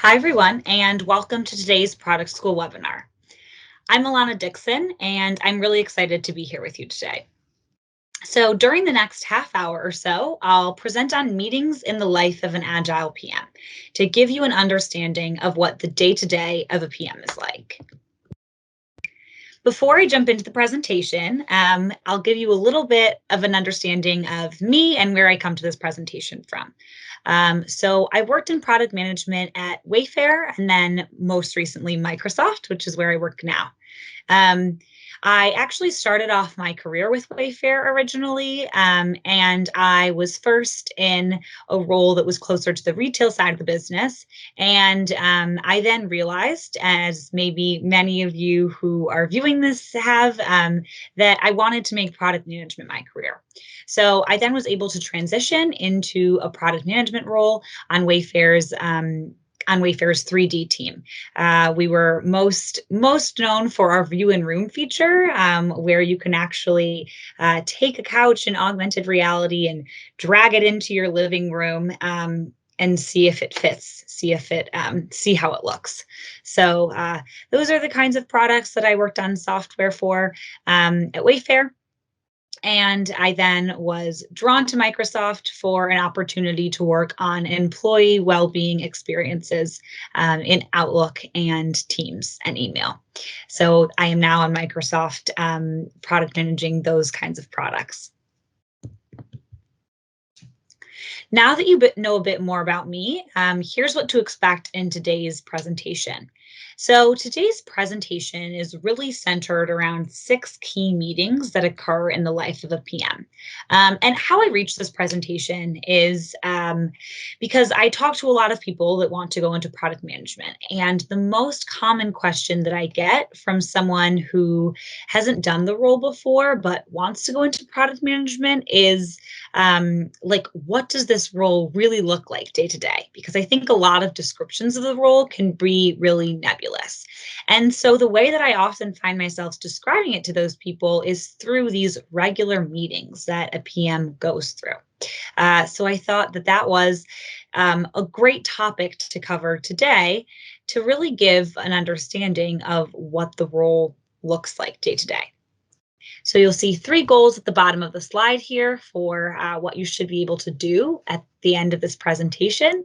Hi, everyone, and welcome to today's Product School webinar. I'm Alana Dickson, and I'm really excited to be here with you today. So during the next half hour or so, I'll present on meetings in the life of an Agile PM to give you an understanding of what the day-to-day of a PM is like. Before I jump into the presentation, I'll give you a little bit of an understanding of me and where I come to this presentation from. So I worked in product management at Wayfair and then most recently Microsoft, which is where I work now. I actually started off my career with Wayfair originally, and I was first in a role that was closer to the retail side of the business. And I then realized, as maybe many of you who are viewing this have, that I wanted to make product management my career. So I then was able to transition into a product management role on Wayfair's 3D team. We were most known for our view in room feature, where you can actually take a couch in augmented reality and drag it into your living room and see if it fits, see how it looks. So those are the kinds of products that I worked on software for at Wayfair. And I then was drawn to Microsoft for an opportunity to work on employee well-being experiences in Outlook and Teams and email. So I am now on Microsoft product managing those kinds of products. Now that you know a bit more about me, here's what to expect in today's presentation. So today's presentation is really centered around 6 key meetings that occur in the life of a PM. And how I reached this presentation is because I talk to a lot of people that want to go into product management. And the most common question that I get from someone who hasn't done the role before but wants to go into product management is like, what does this role really look like day to day? Because I think a lot of descriptions of the role can be really nebulous. And so the way that I often find myself describing it to those people is through these regular meetings that a PM goes through. So I thought that that was a great topic to cover today to really give an understanding of what the role looks like day to day. So you'll see 3 goals at the bottom of the slide here for what you should be able to do at the end of this presentation.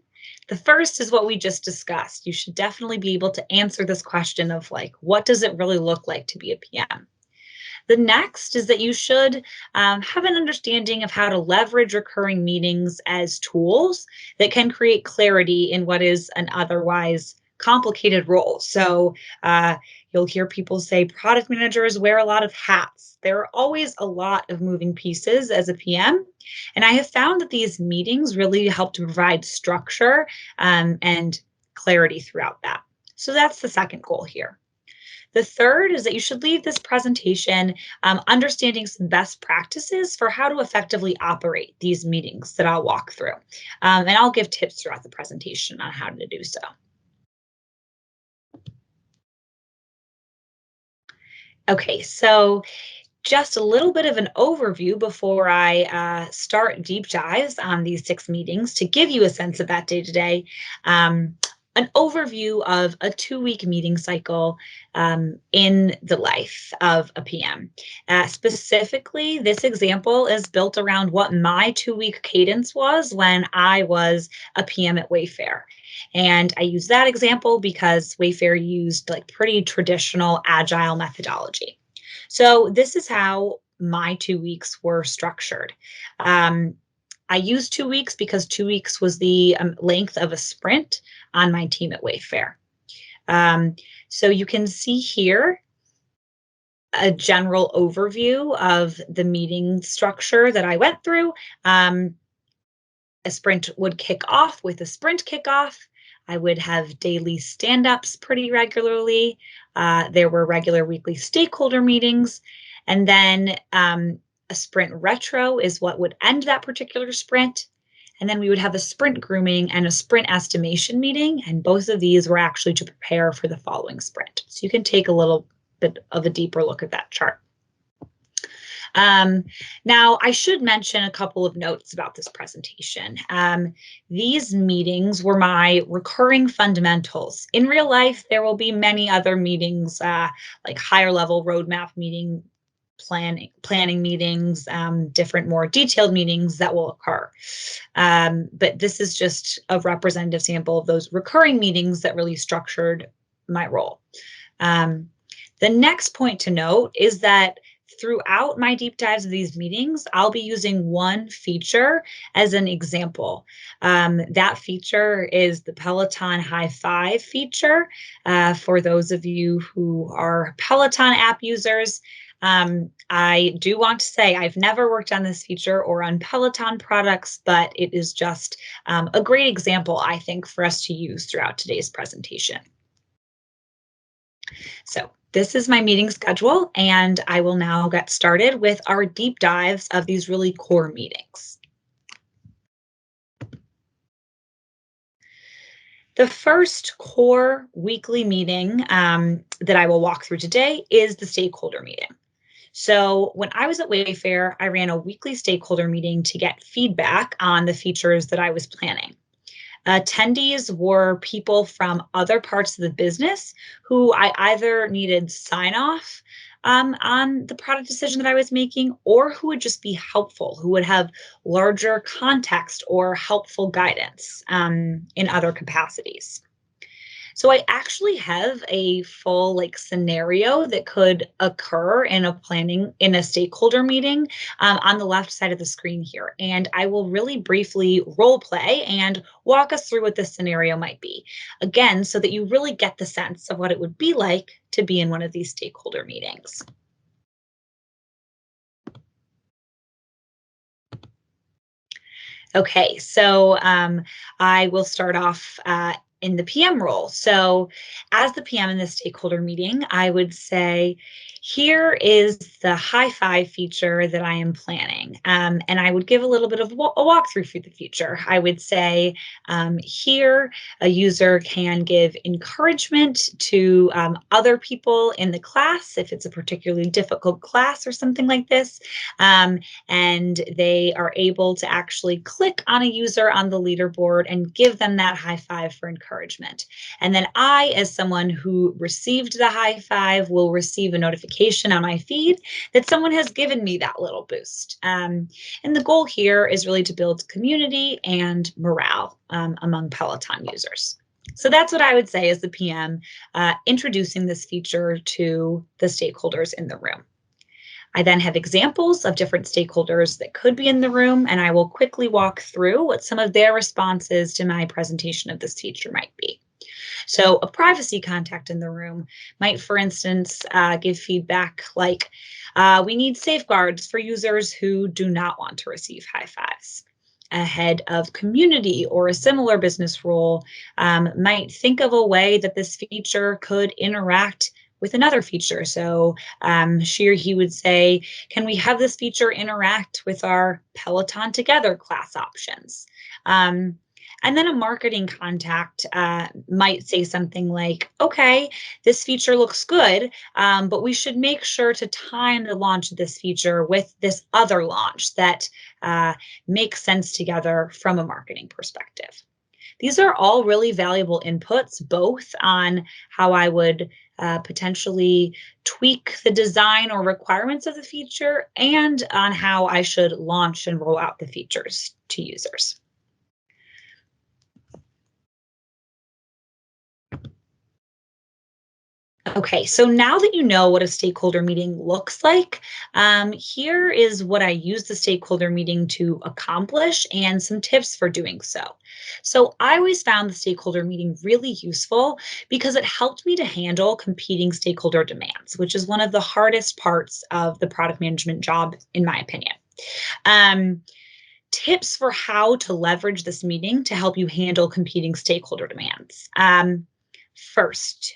The first is what we just discussed. You should definitely be able to answer this question of like, what does it really look like to be a PM? The next is that you should have an understanding of how to leverage recurring meetings as tools that can create clarity in what is an otherwise complicated role. So you'll hear people say product managers wear a lot of hats. There are always a lot of moving pieces as a PM. And I have found that these meetings really help to provide structure and clarity throughout that. So that's the second goal here. The third is that you should leave this presentation understanding some best practices for how to effectively operate these meetings that I'll walk through. And I'll give tips throughout the presentation on how to do so. Okay, so just a little bit of an overview before I start deep dives on these 6 meetings to give you a sense of that day to day. An overview of a 2-week meeting cycle in the life of a PM. Specifically, this example is built around what my 2-week cadence was when I was a PM at Wayfair. And I use that example because Wayfair used like pretty traditional Agile methodology. So this is how my 2 weeks were structured. I used 2 weeks because 2 weeks was the length of a sprint on my team at Wayfair. So you can see here a general overview of the meeting structure that I went through. A sprint would kick off with a sprint kickoff. I would have daily stand-ups pretty regularly. There were regular weekly stakeholder meetings. And then a sprint retro is what would end that particular sprint. And then we would have a sprint grooming and a sprint estimation meeting. And both of these were actually to prepare for the following sprint. So you can take a little bit of a deeper look at that chart. Now, I should mention a couple of notes about this presentation. These meetings were my recurring fundamentals. In real life, there will be many other meetings, like higher level roadmap meeting, planning meetings, different more detailed meetings that will occur. But this is just a representative sample of those recurring meetings that really structured my role. The next point to note is that throughout my deep dives of these meetings, I'll be using one feature as an example. That feature is the Peloton High Five feature. For those of you who are Peloton app users, I do want to say I've never worked on this feature or on Peloton products, but it is just a great example, I think, for us to use throughout today's presentation. So this is my meeting schedule, and I will now get started with our deep dives of these really core meetings. The first core weekly meeting that I will walk through today is the stakeholder meeting. So when I was at Wayfair, I ran a weekly stakeholder meeting to get feedback on the features that I was planning. Attendees were people from other parts of the business who I either needed sign off on the product decision that I was making, or who would just be helpful, who would have larger context or helpful guidance in other capacities. So I actually have a full scenario that could occur in a stakeholder meeting on the left side of the screen here. And I will really briefly role play and walk us through what this scenario might be. Again, so that you really get the sense of what it would be like to be in one of these stakeholder meetings. Okay, so I will start off in the PM role. So as the PM in the stakeholder meeting, I would say, here is the high five feature that I am planning. And I would give a little bit of a walkthrough for the feature. I would say, here, a user can give encouragement to other people in the class if it's a particularly difficult class or something like this. And they are able to actually click on a user on the leaderboard and give them that high five for encouragement. And then I, as someone who received the high five, will receive a notification on my feed that someone has given me that little boost. And the goal here is really to build community and morale among Peloton users. So that's what I would say as the PM, introducing this feature to the stakeholders in the room. I then have examples of different stakeholders that could be in the room, and I will quickly walk through what some of their responses to my presentation of this feature might be. So a privacy contact in the room might, for instance, give feedback like, we need safeguards for users who do not want to receive high fives. A head of community or a similar business role might think of a way that this feature could interact with another feature. So she or he would say, can we have this feature interact with our Peloton Together class options? And then a marketing contact might say something like, okay, this feature looks good, but we should make sure to time the launch of this feature with this other launch that makes sense together from a marketing perspective. These are all really valuable inputs, both on how I would potentially tweak the design or requirements of the feature and on how I should launch and roll out the features to users. Okay, so now that you know what a stakeholder meeting looks like, here is what I use the stakeholder meeting to accomplish and some tips for doing so. So I always found the stakeholder meeting really useful because it helped me to handle competing stakeholder demands, which is one of the hardest parts of the product management job, in my opinion. Tips for how to leverage this meeting to help you handle competing stakeholder demands. First,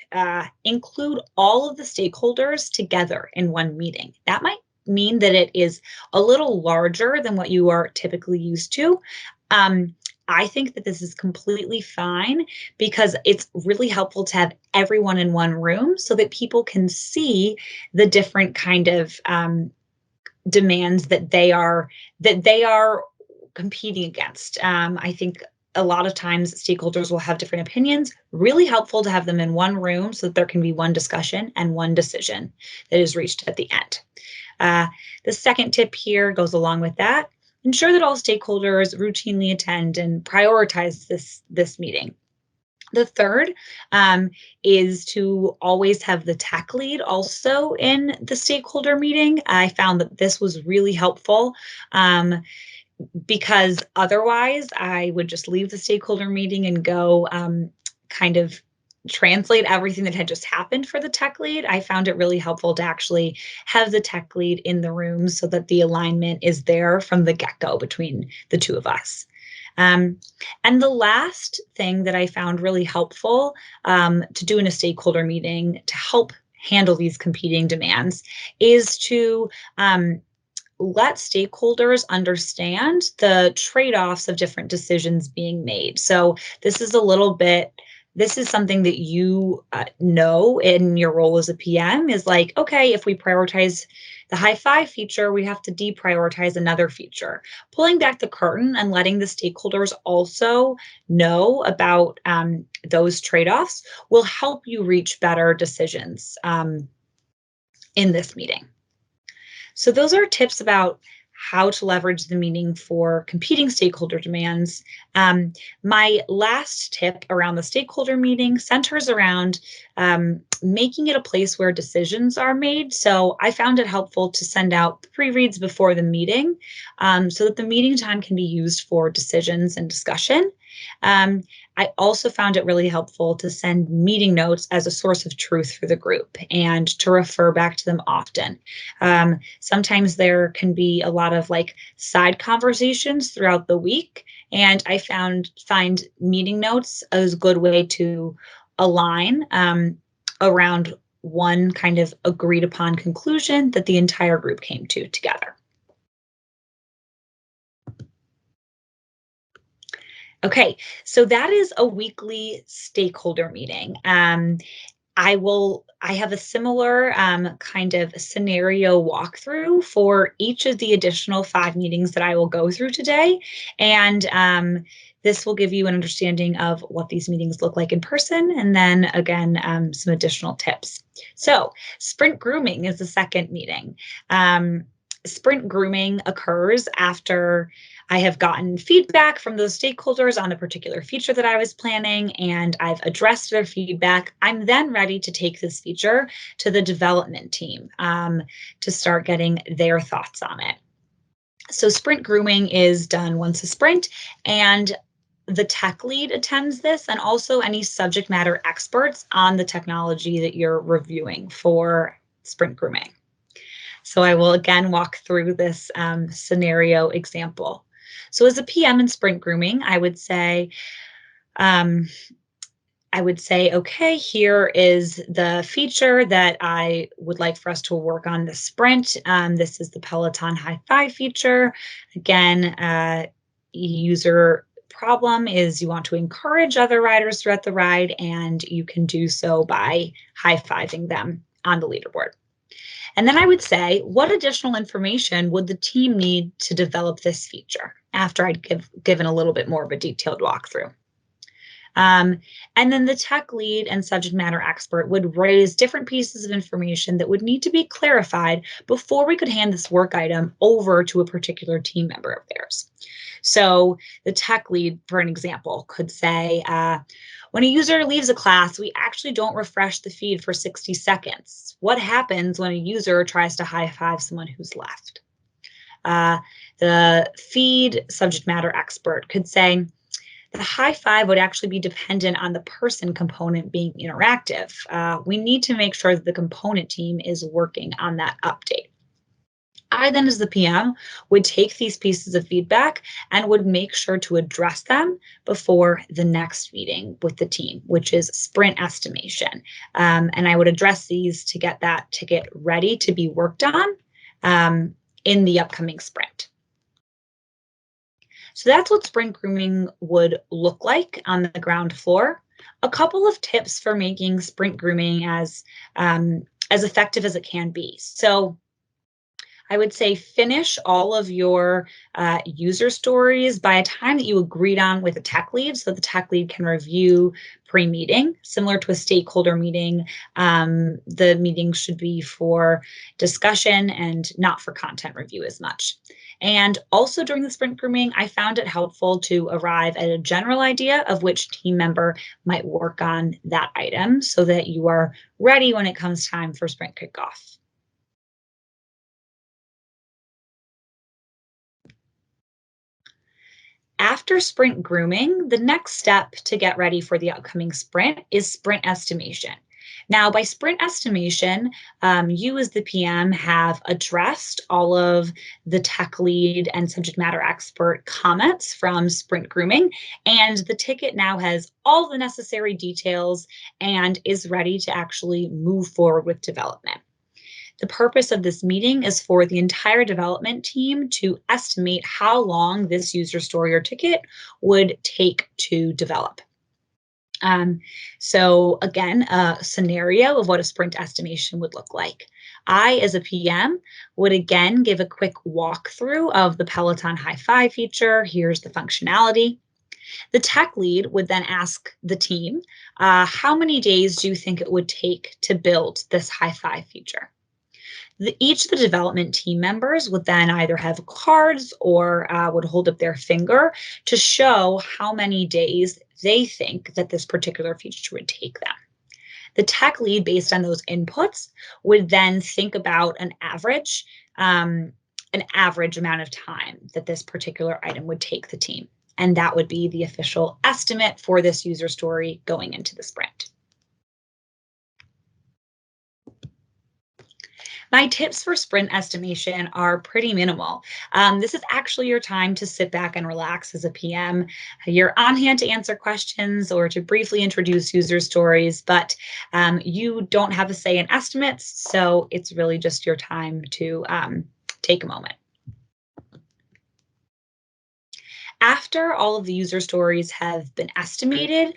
include all of the stakeholders together in one meeting. That might mean that it is a little larger than what you are typically used to. I think that this is completely fine because it's really helpful to have everyone in one room so that people can see the different kind of demands that they are competing against. I think a lot of times stakeholders will have different opinions. Really helpful to have them in one room so that there can be one discussion and one decision that is reached at the end. The second tip here goes along with that. Ensure that all stakeholders routinely attend and prioritize this meeting. The third is to always have the tech lead also in the stakeholder meeting. I found that this was really helpful because otherwise I would just leave the stakeholder meeting and go kind of translate everything that had just happened for the tech lead. I found it really helpful to actually have the tech lead in the room so that the alignment is there from the get-go between the two of us. And the last thing that I found really helpful to do in a stakeholder meeting to help handle these competing demands is to let stakeholders understand the trade-offs of different decisions being made. So this is something that you know in your role as a PM is like, okay, if we prioritize the high five feature, we have to deprioritize another feature. Pulling back the curtain and letting the stakeholders also know about those trade-offs will help you reach better decisions in this meeting. So those are tips about how to leverage the meeting for competing stakeholder demands. My last tip around the stakeholder meeting centers around making it a place where decisions are made. So I found it helpful to send out pre-reads before the meeting so that the meeting time can be used for decisions and discussion. I also found it really helpful to send meeting notes as a source of truth for the group and to refer back to them often. Sometimes there can be a lot of like side conversations throughout the week, and I find meeting notes as a good way to align around one kind of agreed upon conclusion that the entire group came to together. Okay, so that is a weekly stakeholder meeting. I have a similar kind of scenario walkthrough for each of the additional 5 meetings that I will go through today. And this will give you an understanding of what these meetings look like in person, and then again, some additional tips. So sprint grooming is the second meeting. Sprint grooming occurs after I have gotten feedback from those stakeholders on the particular feature that I was planning, and I've addressed their feedback. I'm then ready to take this feature to the development team to start getting their thoughts on it. So sprint grooming is done once a sprint, and the tech lead attends this, and also any subject matter experts on the technology that you're reviewing for sprint grooming. So I will again walk through this scenario example. So as a PM in sprint grooming, I would say, okay, here is the feature that I would like for us to work on this sprint. This is the Peloton High Five feature. Again, user problem is you want to encourage other riders throughout the ride, and you can do so by high-fiving them on the leaderboard. And then I would say, what additional information would the team need to develop this feature after I'd given a little bit more of a detailed walkthrough? And then the tech lead and subject matter expert would raise different pieces of information that would need to be clarified before we could hand this work item over to a particular team member of theirs. So the tech lead, for an example, could say, when a user leaves a class, we actually don't refresh the feed for 60 seconds. What happens when a user tries to high-five someone who's left? The feed subject matter expert could say, the high five would actually be dependent on the person component being interactive. We need to make sure that the component team is working on that update. I then, as the PM, would take these pieces of feedback and would make sure to address them before the next meeting with the team, which is sprint estimation. And I would address these to get that ticket ready to be worked on in the upcoming sprint. So that's what sprint grooming would look like on the ground floor. A couple of tips for making sprint grooming as effective as it can be. So I would say finish all of your user stories by a time that you agreed on with a tech lead so the tech lead can review pre-meeting. Similar to a stakeholder meeting, the meeting should be for discussion and not for content review as much. And also during the sprint grooming, I found it helpful to arrive at a general idea of which team member might work on that item so that you are ready when it comes time for sprint kickoff. After sprint grooming, the next step to get ready for the upcoming sprint is sprint estimation. Now, by sprint estimation, you as the PM have addressed all of the tech lead and subject matter expert comments from sprint grooming, and the ticket now has all the necessary details and is ready to actually move forward with development. The purpose of this meeting is for the entire development team to estimate how long this user story or ticket would take to develop. Um, so again, a scenario of what a sprint estimation would look like. I, as a PM, would again give a quick walkthrough of the Peloton High Five feature. Here's the functionality. The tech lead would then ask the team, how many days do you think it would take to build this High Five feature? Each of the development team members would then either have cards or would hold up their finger to show how many days they think that this particular feature would take them. The tech lead, based on those inputs, would then think about an average amount of time that this particular item would take the team. And that would be the official estimate for this user story going into the sprint. My tips for sprint estimation are pretty minimal. This is actually your time to sit back and relax as a PM. You're on hand to answer questions or to briefly introduce user stories, but you don't have a say in estimates, so it's really just your time to take a moment. After all of the user stories have been estimated,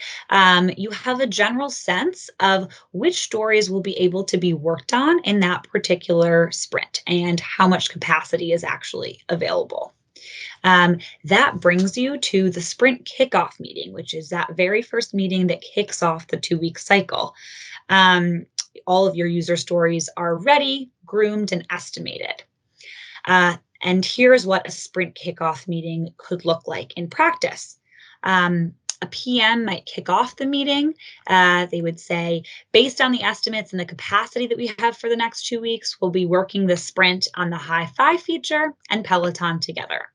you have a general sense of which stories will be able to be worked on in that particular sprint and how much capacity is actually available. That brings you to the sprint kickoff meeting, which is that very first meeting that kicks off the 2-week cycle. All of your user stories are ready, groomed, and estimated. And here's what a sprint kickoff meeting could look like in practice. A PM might kick off the meeting. They would say, based on the estimates and the capacity that we have for the next 2 weeks, we'll be working the sprint on the High Five feature and Peloton together.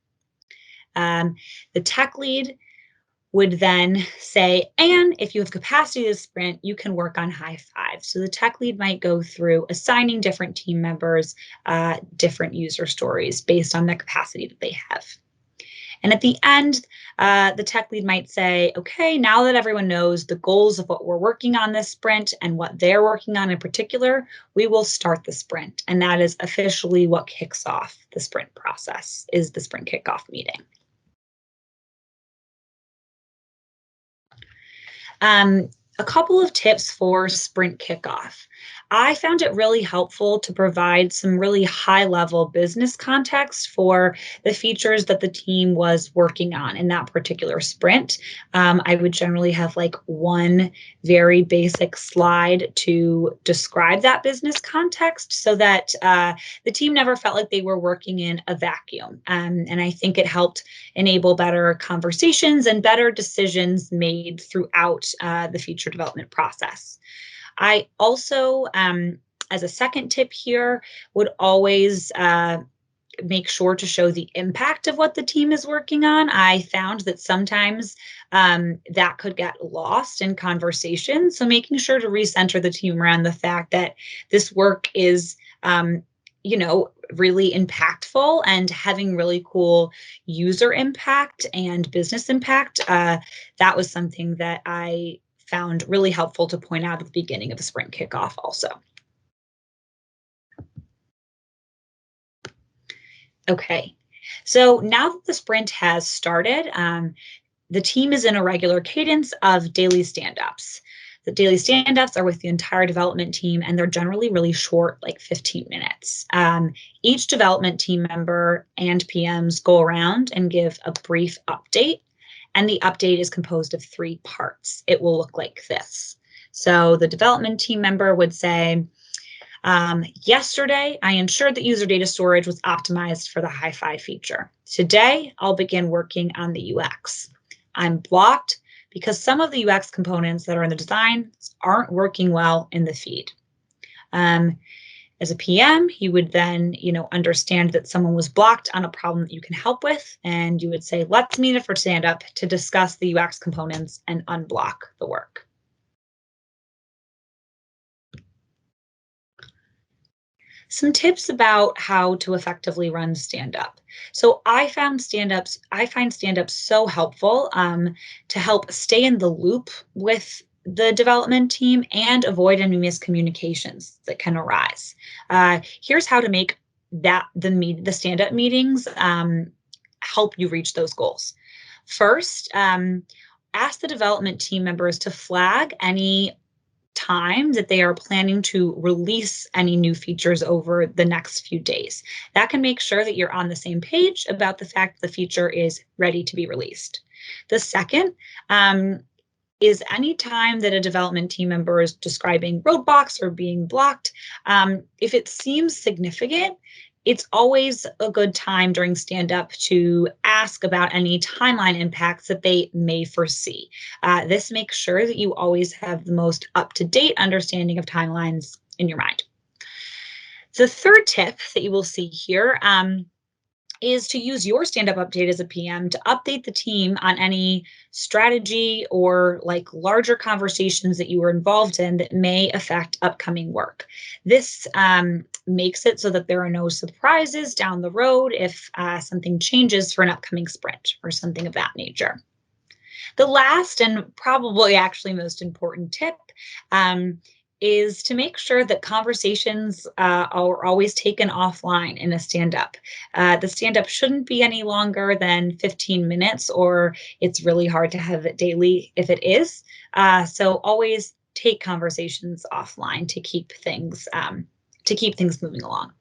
The tech lead would then say, and if you have capacity to sprint, you can work on High Five. So the tech lead might go through assigning different team members different user stories based on the capacity that they have. And at the end, the tech lead might say, okay, now that everyone knows the goals of what we're working on this sprint and what they're working on in particular, we will start the sprint. And that is officially what kicks off the sprint process, is the sprint kickoff meeting. A couple of tips for sprint kickoff. I found it really helpful to provide some really high-level business context for the features that the team was working on in that particular sprint. I would generally have like one very basic slide to describe that business context so that the team never felt like they were working in a vacuum. And I think it helped enable better conversations and better decisions made throughout the feature development process. I also, as a second tip here, would always make sure to show the impact of what the team is working on. I found that sometimes that could get lost in conversation. So making sure to recenter the team around the fact that this work is really impactful and having really cool user impact and business impact. That was something that I found really helpful to point out at the beginning of the sprint kickoff also. Okay, so now that the sprint has started, the team is in a regular cadence of daily stand-ups. The daily stand-ups are with the entire development team, and they're generally really short, like 15 minutes. Each development team member and PMs go around and give a brief update, and the update is composed of 3 parts. It will look like this. So the development team member would say, yesterday, I ensured that user data storage was optimized for the high-five feature. Today, I'll begin working on the UX. I'm blocked because some of the UX components that are in the design aren't working well in the feed. As a PM, you would then, understand that someone was blocked on a problem that you can help with, and you would say, let's meet it for stand-up to discuss the UX components and unblock the work. Some tips about how to effectively run stand-up. So I find stand-ups so helpful to help stay in the loop with the development team and avoid any miscommunications that can arise. Here's how to make the stand-up meetings help you reach those goals. First, ask the development team members to flag any time that they are planning to release any new features over the next few days. That can make sure that you're on the same page about the fact that the feature is ready to be released. The second is any time that a development team member is describing roadblocks or being blocked, if it seems significant, it's always a good time during stand-up to ask about any timeline impacts that they may foresee. This makes sure that you always have the most up-to-date understanding of timelines in your mind. The third tip that you will see here is to use your stand-up update as a PM to update the team on any strategy or larger conversations that you were involved in that may affect upcoming work. This makes it so that there are no surprises down the road if something changes for an upcoming sprint or something of that nature. The last and probably actually most important tip is to make sure that conversations are always taken offline in a stand-up. The stand-up shouldn't be any longer than 15 minutes, or it's really hard to have it daily if it is. So always take conversations offline to keep things moving along.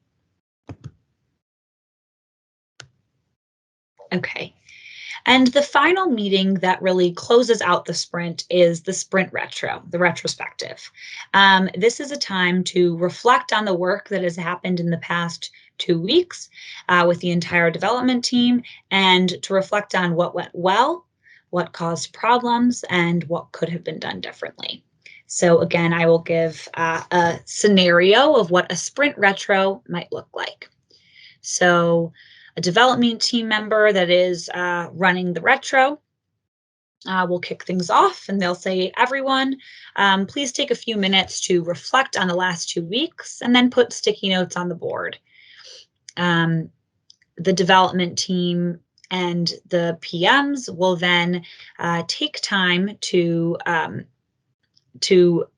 Okay. And the final meeting that really closes out the sprint is the sprint retro, the retrospective. This is a time to reflect on the work that has happened in the past 2 weeks with the entire development team, and to reflect on what went well, what caused problems, and what could have been done differently. So again, I will give a scenario of what a sprint retro might look like. So a development team member that is running the retro will kick things off, and they'll say, everyone, please take a few minutes to reflect on the last 2 weeks and then put sticky notes on the board. The development team and the PMs will then take time to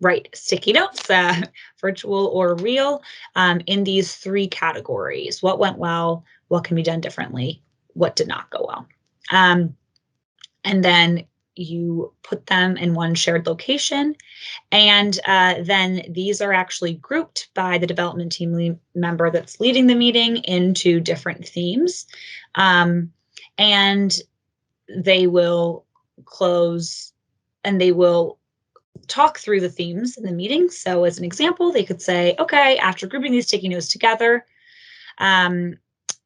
write sticky notes, virtual or real, in these 3 categories: what went well, what can be done differently, what did not go well. And then you put them in one shared location, and then these are actually grouped by the development team member that's leading the meeting into different themes, and they will close and they will talk through the themes in the meeting. So as an example, they could say, okay, after grouping these sticky notes together,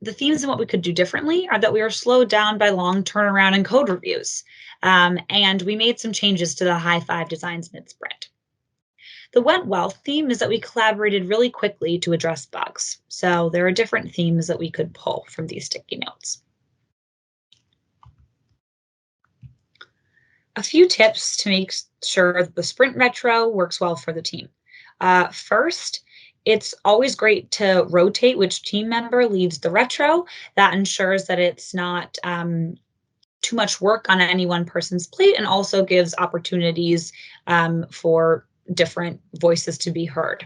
the themes and what we could do differently are that we are slowed down by long turnaround and code reviews. And we made some changes to the high-five designs mid-sprint. The went well theme is that we collaborated really quickly to address bugs. So there are different themes that we could pull from these sticky notes. A few tips to make sure that the sprint retro works well for the team. First, it's always great to rotate which team member leads the retro. That ensures that it's not too much work on any one person's plate, and also gives opportunities for different voices to be heard.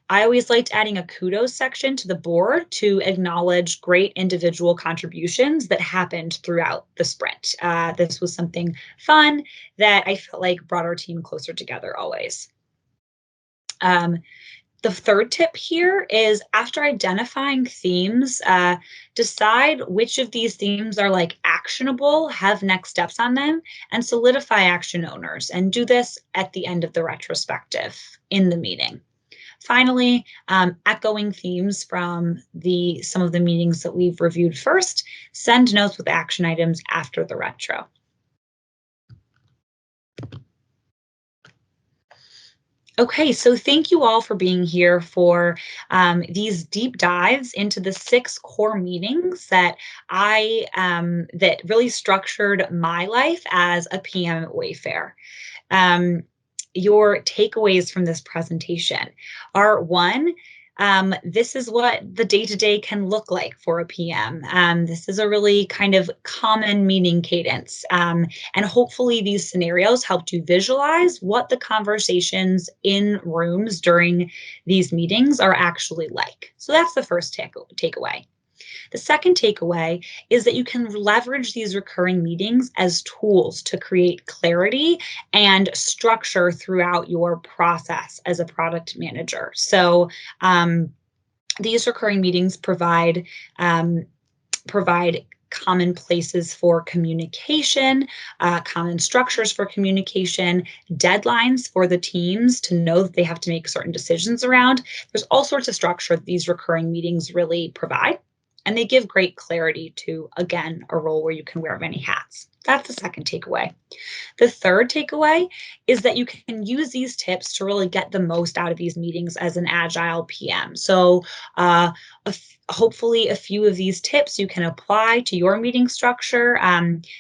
I always liked adding a kudos section to the board to acknowledge great individual contributions that happened throughout the sprint. This was something fun that I felt like brought our team closer together always. Um, the third tip here is after identifying themes, decide which of these themes are like actionable, have next steps on them, and solidify action owners. And do this at the end of the retrospective in the meeting. Finally, echoing themes from some of the meetings that we've reviewed first, send notes with action items after the retro. Okay, so thank you all for being here for these deep dives into the 6 core meetings that that really structured my life as a PM at Wayfair. Um, your takeaways from this presentation are: one, this is what the day-to-day can look like for a PM. This is a really kind of common meeting cadence. And hopefully these scenarios helped you visualize what the conversations in rooms during these meetings are actually like. So that's the first takeaway. The second takeaway is that you can leverage these recurring meetings as tools to create clarity and structure throughout your process as a product manager. So these recurring meetings provide common places for communication, common structures for communication, deadlines for the teams to know that they have to make certain decisions around. There's all sorts of structure that these recurring meetings really provide. And they give great clarity to, again, a role where you can wear many hats. That's the second takeaway. The third takeaway is that you can use these tips to really get the most out of these meetings as an Agile PM. So hopefully a few of these tips you can apply to your meeting structure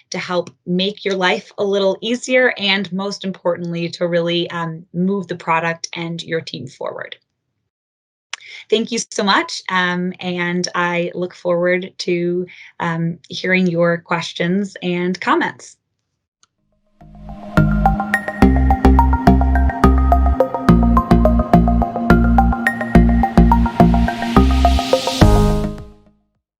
to help make your life a little easier, and most importantly, to really move the product and your team forward. Thank you so much, and I look forward to hearing your questions and comments.